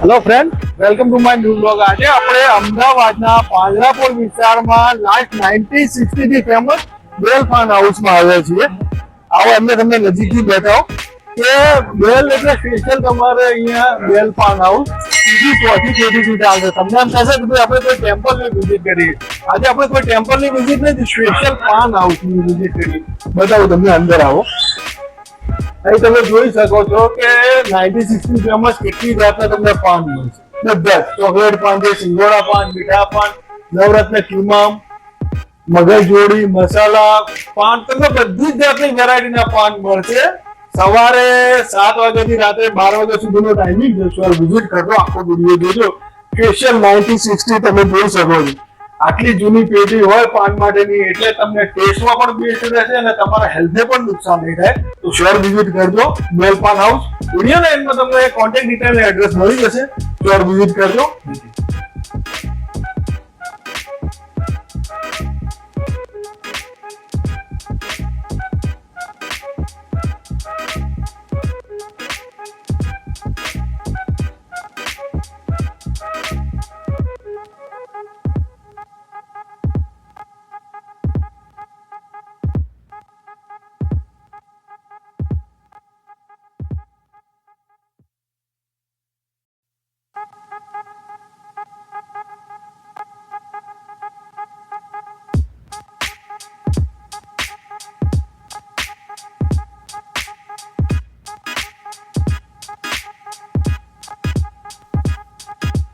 Hello friend, welcome to my new blog. આજે આપણે અમદાવાદના પાંજરાપોળ વિસ્તારમાં લાસ્ટ 1960 થી ફેમસ બેલ ફાર્મ હાઉસમાં આવ્યા છીએ. આવો અમે તમને નજીકથી બતાવો કે બેલ એટલે સ્પેશિયલ તમારે અહીંયા બેલ ફાર્મ હાઉસ સીધી ચોથી પેઢીથી ચાલશે. તમને એમ થશે કે આપણે કોઈ ટેમ્પલની વિઝિટ કરીએ. આજે આપણે કોઈ ટેમ્પલની વિઝિટ નથી, સ્પેશિયલ ફાર્મ હાઉસની વિઝિટ કરી. બતાવો તમને, અંદર આવો. અહીં તમે જોઈ શકો છો કે 1960 ફેમસ કેટલી જાતના તમને પાન મળશે. બધા ચોકલેટ પાન છે, સિંગોડા પાન, મીઠા પાન, નવરત્ન કિમામ, મગજજોડી, મસાલા પાન, તમને બધી જ જાતની વેરાયટીના પાન મળશે. સવારે 7 વાગ્યાથી રાત્રે 12 વાગ્યા સુધીનો ટાઈમિંગ છે. સર વિઝિટ કરજો, આખો વિડીયો જોજો. સ્પેશિયલ 1960 તમે જોઈ શકો છો. આટલી જૂની પેઢી હોય પાન માટેની, એટલે તમને ટેસ્ટમાં પણ બેસ્ટ રહેશે અને તમારા હેલ્થને પણ નુકસાન નહીં થાય. તો શ્યોર વિઝિટ કરજો બેલ પાન હાઉસ. વિડીયોના એન્ડમાં તમને કોન્ટેક્ટ ડિટેલ અને એડ્રેસ મળી જશે. શ્યોર વિઝિટ કરજો.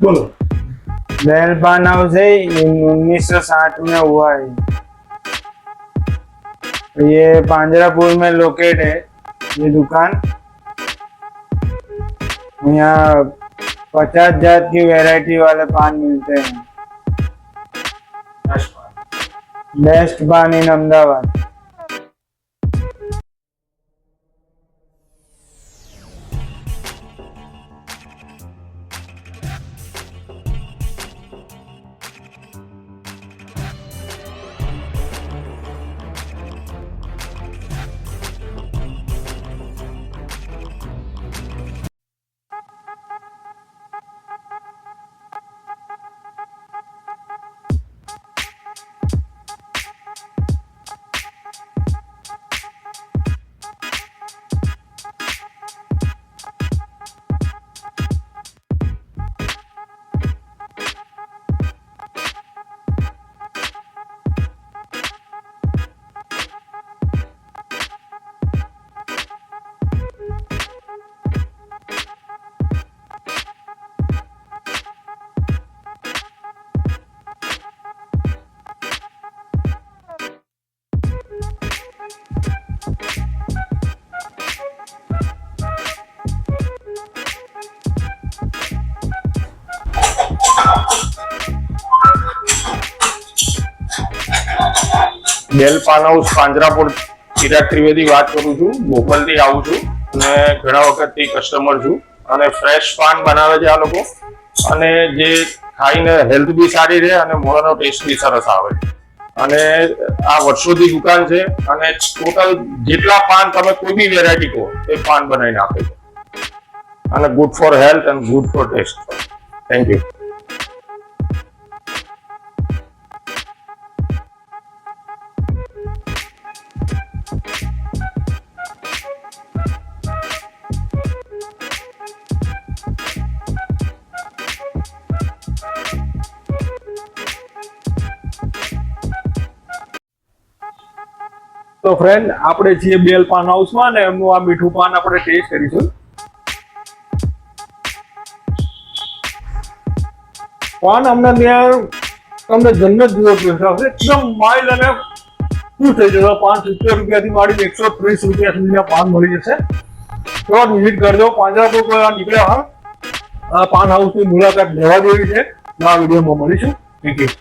बोलो. बेल पान हाउस है, 1960 में हुआ है. ये पांजरापुर में लोकेट है ये दुकान. यहाँ 50 जात की वैरायटी वाले पान मिलते हैं. बेस्ट पान इन अहमदाबाद. બેલ પાન હાઉસ પાંજરાપોળ, ચિરાગ ત્રિવેદી વાત કરું છું. બોપલથી આવું છું અને ઘણા વખતથી કસ્ટમર છું. અને ફ્રેશ પાન બનાવે છે આ લોકો, અને જે ખાઈને હેલ્થ બી સારી રહે અને મોઢાનો ટેસ્ટ બી સરસ આવે. અને આ વર્ષોથી દુકાન છે અને ટોટલ જેટલા પાન તમે કોઈ બી વેરાયટી કહો એ પાન બનાવીને આપે છે. અને ગુડ ફોર હેલ્થ અને good for taste. Thank you. તો ફ્રેન્ડ, આપણે છીએ બેલ પાન હાઉસમાં ને એમનું આ મીઠું પાન આપણે ટેસ્ટ કરીશું. પાન અમને ત્યાં તમને જન્નત જેવો ટેસ્ટ આવશે. એકદમ માઇલ્ડ અને ખુશ થઈ જશે. 570 રૂપિયાથી માંડીને 130 રૂપિયા સુધીના પાન મળી જશે. તો વિઝિટ કરજો. પાંજરાપોળ નીકળ્યા હા, આ પાન હાઉસની મુલાકાત લેવા જેવી છે. આ વિડીયોમાં મળીશું. Thank you.